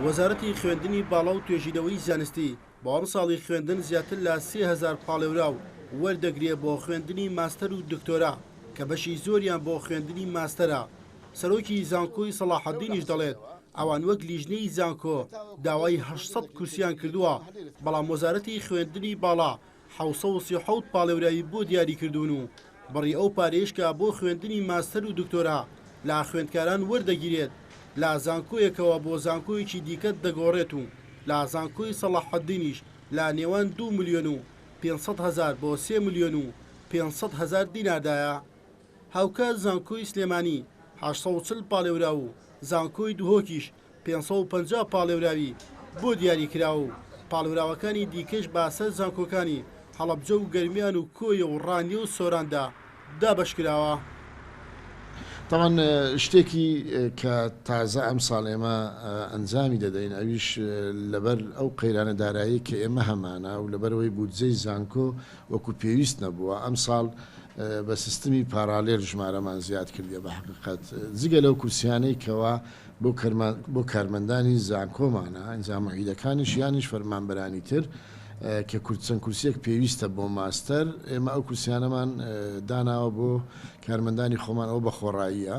وەزارەتی خوێندنی باڵا و توێژینەوەی زانستی بۆ ئەم ساڵی خوێندن زیاتر لە 30,000 پاڵێورا و وەردەگرێ بۆ خوێندنی ماستەر و دکتۆرا کە بەشی زۆریان بۆ خوێندنی ماستەرە. سەرۆکی زانکۆی سەلاحەددینیش دەڵێت ئەوان وەک لیژنەی زانکۆ داوای 800 کورسیان کردووە، بەڵام وەزارەتی خوێندنی باڵا 737 پاڵێورایی بۆ دیاری کردوون و بڕی ئەو پارێشکە بۆ خوێندنی ماستەر و دکتۆرا لا خوێندکاران وەردەگیرێت لا زانکۆیەکەوە بۆ زانکۆیەکی دیکەت دەگۆڕێت و لا زانکۆی سەلاحەددینیش لا نێوان 2 ملیۆن و 500,000 بۆ 3 ملیۆن و 500,000 دیناردایە. هاوکات زانکۆی سلێمانی 840 پاڵێورا و زانکۆی دوهۆکیش 550 پاڵێوراوی بۆ دیاری کرا و پاڵێوراوەکانی دیکەش باسەر زانکۆکانی هەڵەبجە و گەرمیان و کۆیە و ڕانیە و سۆراندا دابەشکراوە. طبعاً شتێکی کە تازە ئەم ساڵ ئێمە ئەنجامی دەدەین ئەویش لەبەر ئەو قەیرانە دارایی کە ئێمە هەمانە و لەبەرەوەی بودجەی زانکۆ وەکو پێویست نەبووە ئەم ساڵ بە سیستمی پارالێر ژمارەمان زیاد کردێ بە حقیقەت جگە لەو کورسیانەی کەوا بۆ کارمەندانی زانکۆمانە ئەنجام عیدەکانیش یانیش فەرمانبەرانی تر کە چەند کورسێک پێویستە بۆ ماستەر ئێمە ئەو کورسیانەمان داناوە بۆ کارمەندانی خۆمان ئەو بە خۆڕاییە.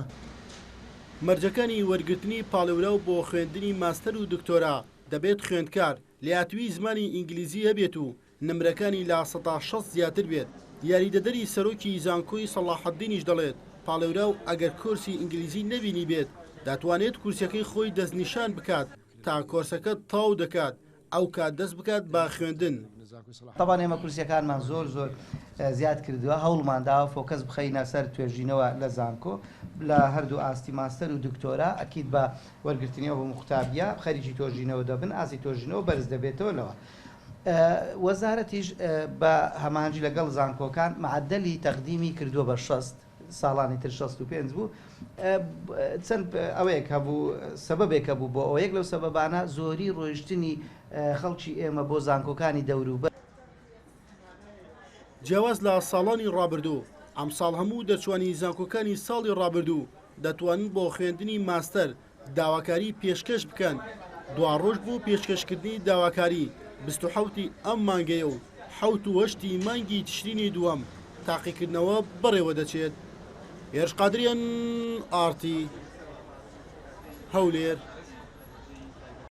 مەرجەکانی وەرگرتنی پاڵێورا و بۆ خوێندنی ماستەر و دکتۆرا دەبێت خوێندکار لەیاتوی زمانی ئینگلیزی هەبێت و نمرەکانی لا 160 زیاتر بێت. یاریدەدەری سەرۆکی زانکۆی سەلاحەددینیش دەڵێت پاڵێورا و ئەگەر کورسی ئینگلیزی نەبینی بێت دەتوانێت کورسەکەی خۆی دەستنیشان بکات تا کۆرسەکە تاو دەکات ئەو کات دەست بکات با خوێندن. طبعاً ئێمە کورسیەکانمان زۆر زیاد کردووە هەوڵمانداوە فۆکەس بخەینە سەر توێژینەوە لە زانکۆ لە هەردوو ئاستی ماستەر و دکتۆرا ئەکید بە وەرگرتنیەوە بە مختابیە خەریکی تۆژینەوە دەبن ئاسی تۆژینەوە بەرز دەبێتەوە لەوە. وەزارەتیش بە هەمانجی لەگەڵ زانکۆکان معدەلی تەقدیمی کردووە بە 60 ساڵانی تر 65 بوو چەند ئەوەیەک هەبوو سەبەبێکە بوو بۆ ئەو یەک لەو سەبەبانە زۆری ڕۆیشتنی خەڵکی ئێمە بۆ زانکۆکانی دەوروبەر. جیاواز لە ساڵانی ڕابردوو ئەم ساڵ هەموو دەرچوانی زانکۆکانی ساڵی ڕابردوو دەتوانن بۆ خوێندنی ماستەر داواکاری پێشکەش بکەن. دوا ڕۆژ بۆ پێشکەشکردنی داواکاری 27 ئەم مانگەیە و 7 مانگی تشرینی دووەم تاقیکردنەوە بەڕێوە دەچێت. هێرش قادریان ئارتی هەولێر.